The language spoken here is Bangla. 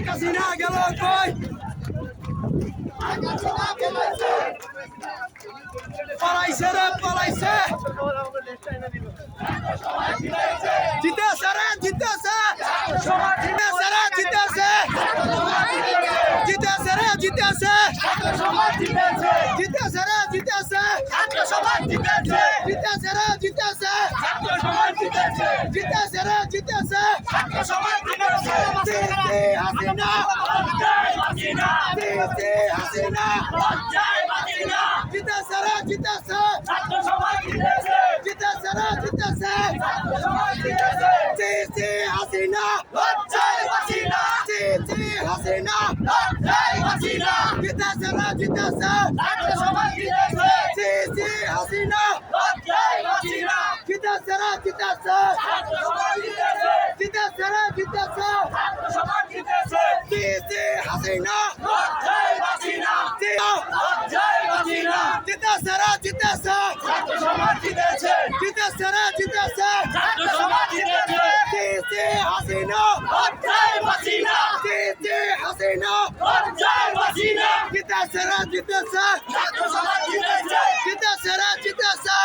Casina গেল কই পলাইছে রে পলাইছে জিতেছে রে জিতেছে জিতেছে রে জিতেছে জিতেছে রে জিতেছে জিতেছে রে জিতেছে জিতেছে রে জিতেছে জিতেছে রে জিতেছে জিতে হাসিনা জিতে হাসিনা জিতেছে রে জিতেছে জিতেছে রে জিতেছে জিতে হাসিনা জিতে হাসিনা জিতেছে রে জিতেছে জিতে হাসিনা জিতেছে রে জিতেছে জিতেছে রে জিতেছে জিতে হাসিনা জিতেছে রে জিতেছে জিতেছে রে জিতেছে জিতে হাসিনা জিতে হাসিনা জিতেছে রে জিতেছে জিতেছে রে জিতেছে